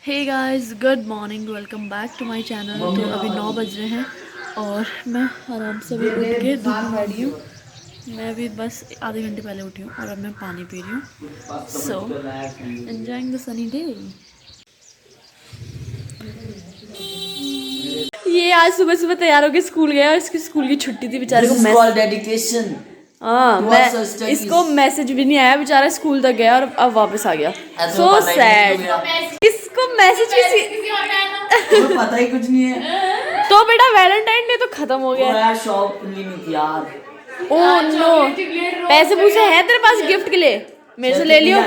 Hey guys, good morning, welcome back to my channel. तो अभी 9 बज रहे हैं और मैं आराम से अभी उठ के दूध में बैठी हूँ। मैं अभी बस आधे घंटे पहले उठी हूँ और अब मैं पानी पी रही हूँ। सो एंजॉयिंग द सनी डे। ये आज सुबह सुबह तैयार होकर स्कूल गया और इसकी स्कूल की छुट्टी थी। बेचारे को डेडिकेशन। हाँ, मैं इसको मैसेज भी नहीं आया, बेचारा स्कूल तक गया और अब वापस आ गया। So sad. इसको मैसेज किसी पता ही कुछ नहीं है। तो बेटा वैलेंटाइन डे तो खत्म हो गया यार शॉप खुली नहीं थी यार। ओह नो, पैसे पूछे हैं तेरे पास गिफ्ट के लिए? मेरे से ले लियो।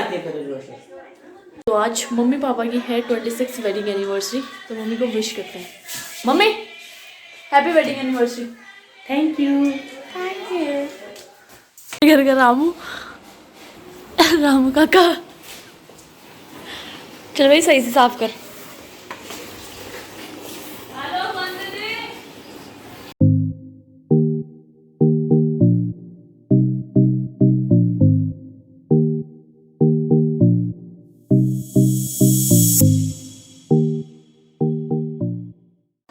तो आज मम्मी पापा की है 26 वेडिंग एनिवर्सरी, तो मम्मी को विश करते हैं। Mummy happy wedding anniversary. Thank you. Thank you. घर का रामू रामू काका, चल भाई सही से साफ कर।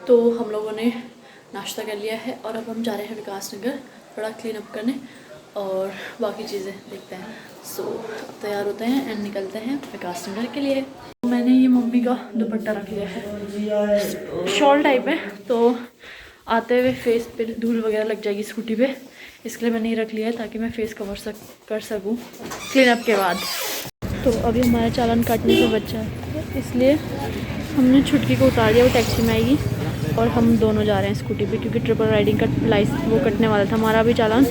तो हम लोगों ने नाश्ता कर लिया है और अब हम जा रहे हैं विकास नगर थोड़ा क्लीन अप करने और बाकी चीज़ें देखते हैं। सो अब तैयार होते हैं एंड निकलते हैं विकास नगर के लिए। मैंने ये मम्मी का दुपट्टा रख लिया है, शॉल टाइप है, तो आते हुए फेस पे धूल वगैरह लग जाएगी स्कूटी पे, इसके लिए मैंने ये रख लिया है ताकि मैं फेस कवर कर सकूँ क्लीन अप के बाद। तो अभी हमारा चालान काटने से बचा है, इसलिए हमने छुटकी को उतार दिया, वो टैक्सी में आएगी और हम दोनों जा रहे हैं स्कूटी पे क्योंकि ट्रिपल राइडिंग का वो कटने वाला था हमारा भी चालान,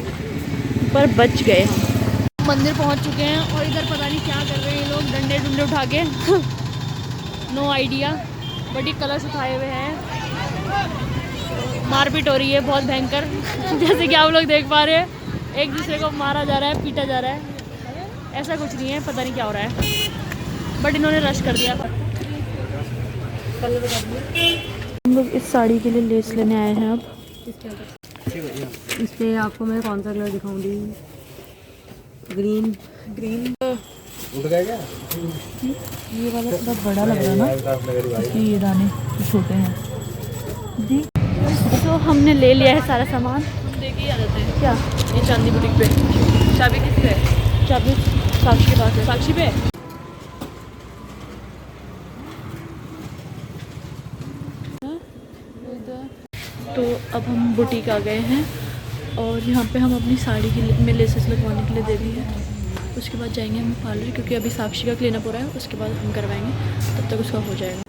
पर बच गए हम। मंदिर पहुंच चुके हैं और इधर पता नहीं क्या कर रहे हैं ये लोग, डंडे डुंडे उठा के नो आइडिया, बट ये कलर्स उठाए हुए हैं, मारपीट हो रही है बहुत भयंकर जैसे कि आप लोग देख पा रहे हैं, एक दूसरे को मारा जा रहा है, पीटा जा रहा है। ऐसा कुछ नहीं है, पता नहीं क्या हो रहा है, बट इन्होंने रश कर दिया। हम लोग इस साड़ी के लिए लेस लेने आए हैं। अब इस पे आपको मैं कौन सा कलर दिखाऊंगी? ग्रीन। उठ गया क्या? ये वाला थोड़ा बड़ा लग रहा है ना, इसके ये दाने छोटे हैं जी। तो हमने ले लिया है सारा सामान। देखिए आ जाते हैं क्या ये चांदी बुटीक पे। चाबी किसकी है? चाबी साक्षी के पास है। साक्षी पे तो अब हम बुटीक आ गए हैं और यहाँ पे हम अपनी साड़ी में लेसेस लगवाने के लिए दे दी है। उसके बाद जाएंगे हम पार्लर क्योंकि अभी साक्षी का क्लीनअप हो रहा है, उसके बाद हम करवाएंगे, तब तक उसका हो जाएगा।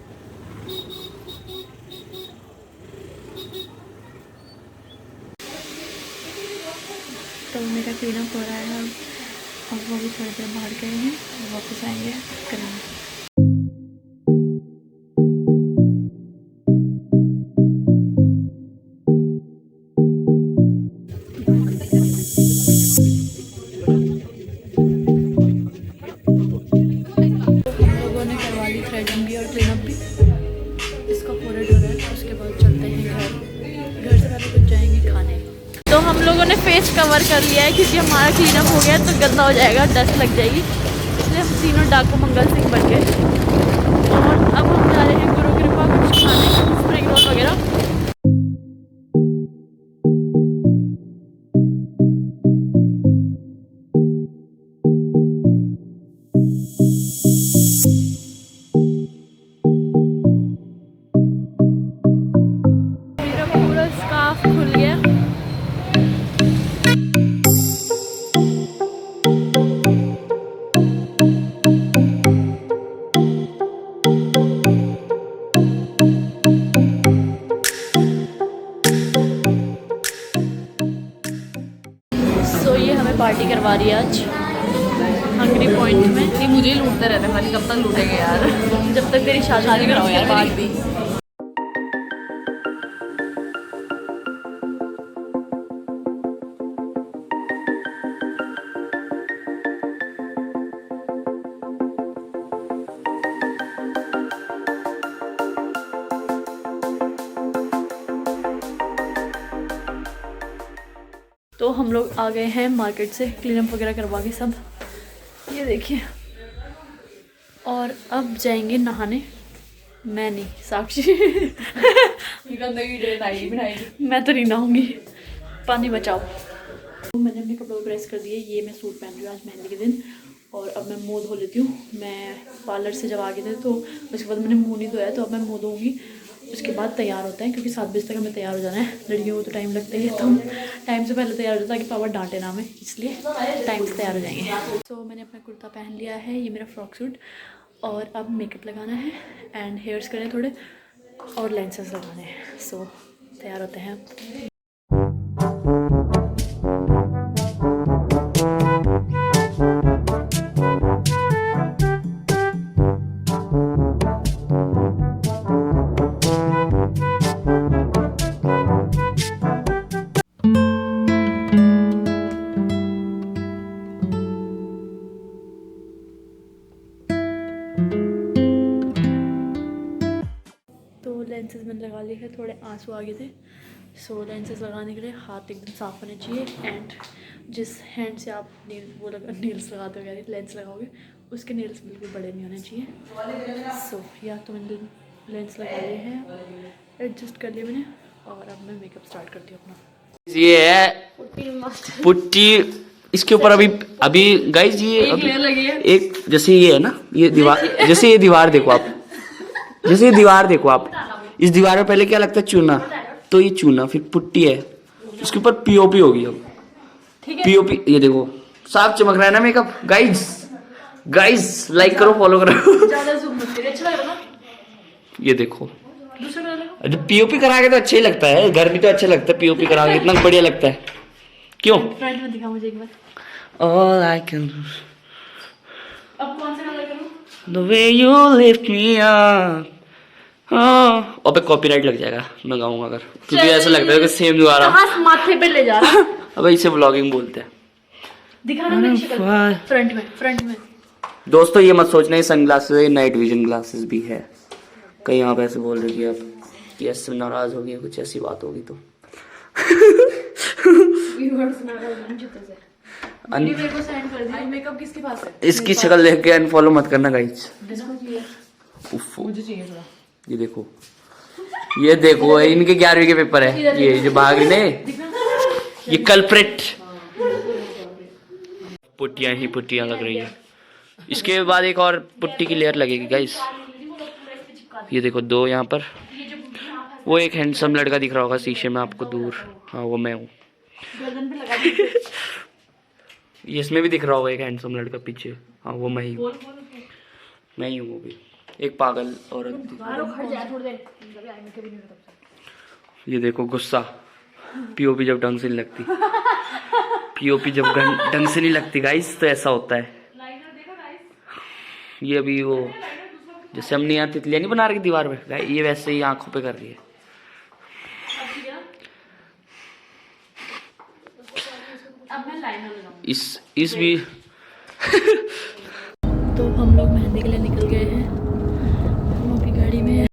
तो मेरा क्लीनअप हो रहा है अब वो भी थोड़ी देर बाहर गए हैं और वापस आएंगे करेंगे। थ्रेडिंग भी और क्लीनअप भी, इसका फोरहेड हो रहा है। उसके बाद चलते हैं घर से पहले कुछ जाएंगे खाने। तो हम लोगों ने फेस कवर कर लिया है क्योंकि हमारा क्लीनअप हो गया तो गंदा हो जाएगा, डस्ट लग जाएगी, इसलिए हम तीनों डाकू मंगल सिंह बन गए। और अब हम जा रहे हैं गुरु कृपा कुछ खाने, स्प्रिंग रोल वगैरह। पार्टी करवा रही है आज हंगरी पॉइंट में। नहीं, मुझे ही लूटते रहते हैं, खाली कब तक लूटेंगे यार? जब तक तेरी शादी कराओ यार बाद भी। तो हम लोग आ गए हैं मार्केट से क्लीनअप वगैरह करवा के सब, ये देखिए, और अब जाएंगे नहाने मैं नहीं, साक्षी। गंदगी ड्रेन आएगी बनाएगी। मैं तो नहीं नहाऊंगी, पानी बचाओ। तो मैंने अपने कपड़ों को प्रेस कर दिए। ये मैं सूट पहन रही हूँ आज मेहंदी के दिन, और अब मैं मुँह धो लेती हूँ। मैं पार्लर से जब आ गए थे तो उसके बाद मैंने मुँह नहीं धोया, तो अब मैं मुँह धोऊंगी, उसके बाद तैयार होता है, क्योंकि 7 बजे तक हमें तैयार हो जाना है। लड़कियों को तो टाइम लगता ही है, तो हम टाइम से पहले तैयार हो जाता है ताकि पापा डांटे ना हमें, इसलिए टाइम से तैयार हो जाएंगे। तो मैंने अपना कुर्ता पहन लिया है, ये मेरा फ्रॉक सूट, और अब मेकअप लगाना है एंड हेयर्स करने थोड़े और लेंसेज लगाने हैं। सो तैयार होते हैं अब। लेंसेज मैंने लगा लिए हैं, थोड़े आंसू आ गए थे। सो लेंसेज लगाने के लिए हाथ एकदम साफ़ होने चाहिए, एंड जिस हैंड से आप नील्स लगाते हो, यानी लेंस लगाओगे, उसके नील्स बिल्कुल बड़े नहीं होने चाहिए। सो या तो मैंने लेंस लगा लिए हैं, एडजस्ट कर लिए मैंने, और अब मैं मेकअप स्टार्ट करती हूँ अपना। ये है पुट्टी, इसके ऊपर अभी गाइस ये लेयर लगी है। एक जैसे ये है ना, ये दीवार, जैसे ये दीवार देखो आप, जैसे ये दीवार देखो आप, इस दीवार में पहले क्या लगता है, चूना, तो ये चूना, फिर पुट्टी है, उसके ऊपर पीओपी होगी। अब पीओपी, ये देखो साफ चमक रहा है ना मेकअप। गाइस लाइक करो, फॉलो करो। ज़्यादा ज़ूम मत करिए, अच्छा लग रहा है ना? ये देखो, दूसरा कलर लगा। पीओपी करा के तो अच्छा ही लगता है, घर भी तो अच्छा लगता है, पीओपी करा के इतना बढ़िया लगता है। क्यों? फ्रंट में दिखा मुझे एक बार। All I can do, अब कौन सा कलर करूँ? the way you lift me up. अबे कॉपीराइट लग जाएगा मैं गाऊंगा अगर, क्योंकि ऐसा लगता है कि सेम दोबारा। कहाँ माथे पे ले जा रहा है? अबे इसे व्लॉगिंग बोलते हैं। दिखाना मेरी शक्ल फ्रंट में। दोस्तों ये मत सोचना ये सनग्लासेस है, नाइट विजन ग्लासेस भी है। कहीं आप ऐसे बोल रहे कि आप कि ऐसे नाराज हो गए, कुछ ऐसी बात होगी तो मेकअप किसके पास है? इसकी शक्ल देख के अनफॉलो मत करना गाइस। मुझे चाहिए थोड़ा। ये देखो इनके 11वीं के पेपर है, ये जो भाग रहे ये कल्प्रिट। पुट्टियां ही पुट्टियां लग रही है। इसके बाद एक और पुट्टी की लेयर लगेगी गाइस। ये देखो 2 यहाँ पर, वो एक हैंडसम लड़का दिख रहा होगा शीशे में आपको दूर, हाँ वो मैं हूँ। ये इसमें भी दिख रहा होगा एक हैंडसम लड़का पीछे, हाँ वो मैं ही हूँ, मैं ही हूँ। वो भी एक पागल औरत। ये देखो गुस्सा, पीओपी जब ढंग से नहीं लगती, पीओपी जब ढंग से नहीं लगती गाइस तो ऐसा होता है। ये अभी वो जैसे हमने यहाँ तितलियाँ नहीं बना रही दीवार पे, ये वैसे ही आंखों पे कर रही है। इस भी तो हम लोग मेहंदी के लिए निकल गए हैं, हम अभी गाड़ी में हैं।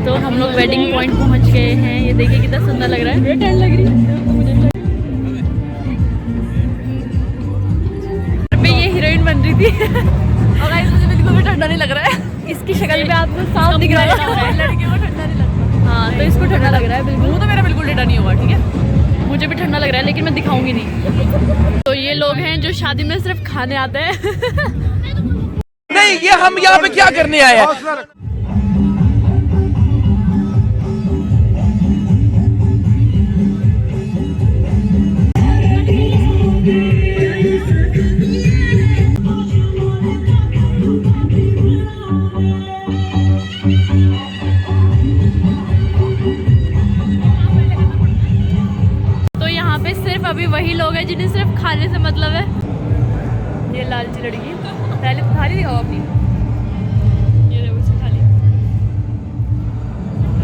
तो हम लोग वेडिंग पॉइंट पहुंच गए हैं। ये देखिए कितना सुंदर लग रहा है, ठंड लग रही है। ये हीरोइन बन रही थी और गाइस मुझे बिल्कुल भी ठंडा नहीं लग रहा है। इसकी शक्ल पे आपको साफ दिख रहा है, लड़कियों को ठंडा नहीं लगता। हाँ तो इसको ठंडा लग रहा है बिल्कुल, तो मेरा बिल्कुल ठंडा नहीं हुआ, ठीक है। मुझे भी ठंडा लग रहा है लेकिन मैं दिखाऊंगी नहीं। तो ये लोग हैं जो शादी में सिर्फ खाने आते हैं। नहीं ये हम यहाँ पे क्या करने आए हैं? अभी वही लोग हैं जिन्हें सिर्फ खाने से मतलब है। ये लालची लड़की पहले थाली दिखाओ अपनी, ये देखो इसकी थाली।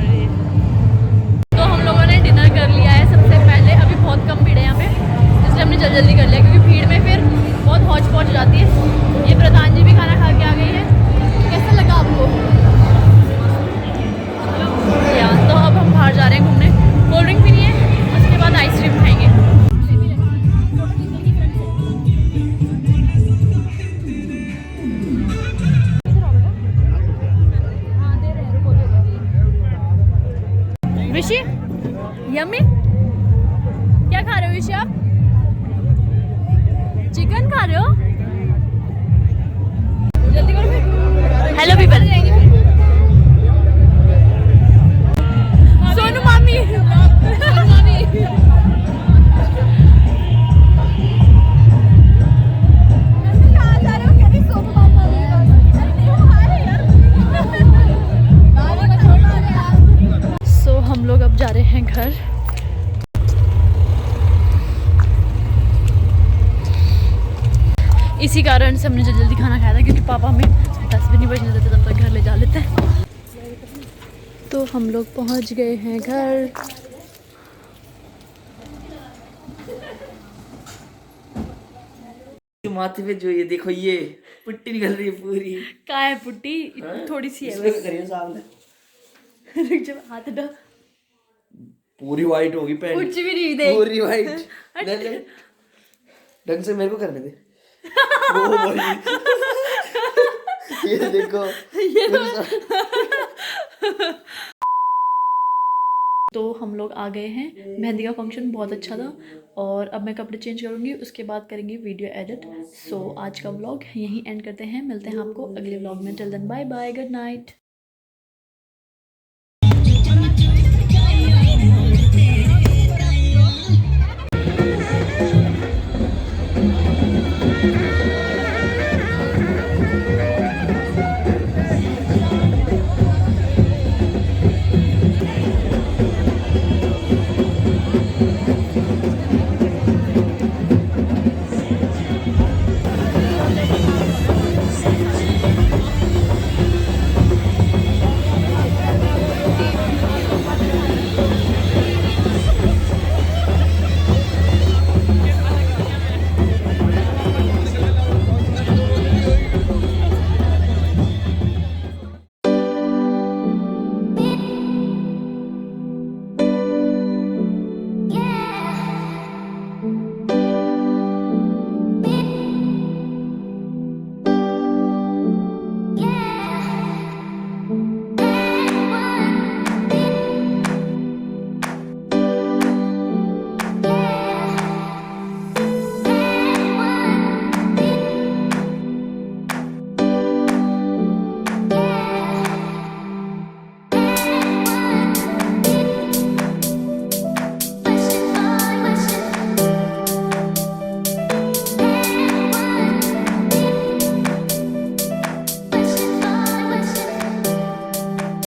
अरे तो हम लोगों ने डिनर कर लिया है सबसे पहले। अभी बहुत कम भीड़ है यहाँ पे, इसलिए हमने जल्दी कर लिया क्योंकि भीड़ में फिर बहुत हौच पहुँच जाती है। ये प्रधान जी भी खाना खा के आ गई है। कैसा लगा आपको? तो अब हम बाहर जा रहे हैं घूमने, कोल्ड ड्रिंक पीनी है, उसके बाद आइसक्रीम खाएंगे। ऋषि यम्मी क्या खा रहे हो ऋषि आप? चिकन खा रहे हो? जल्दी करो फिर। हेलो पीपल, सोनू मामी सो हम लोग अब जा रहे हैं घर। इसी कारण से हमने जल्दी खाना खाया था क्योंकि पापा हमें 10 भी नहीं बजने देते, तब तक घर ले जा लेते हैं। तो हम लोग पहुंच गए हैं घर। माथे पे जो ये देखो, ये पुट्टी निकल रही है पूरी। कहाँ है पुट्टी? थोड़ी सी है इसमें बस। करिए सामने, रुक जा, हाथ हटा। पूरी वाइट होगी पैंट, कुछ भी नहीं देख। पूरी वाइट। ढंग से मेरे को करने दे। वो बोली ये देखो तो हम लोग आ गए हैं। मेहंदी का फंक्शन बहुत अच्छा था और अब मैं कपड़े चेंज करूँगी, उसके बाद करेंगे वीडियो एडिट। सो आज का व्लॉग यहीं एंड करते हैं। मिलते हैं आपको अगले व्लॉग में। Till then bye bye, good night.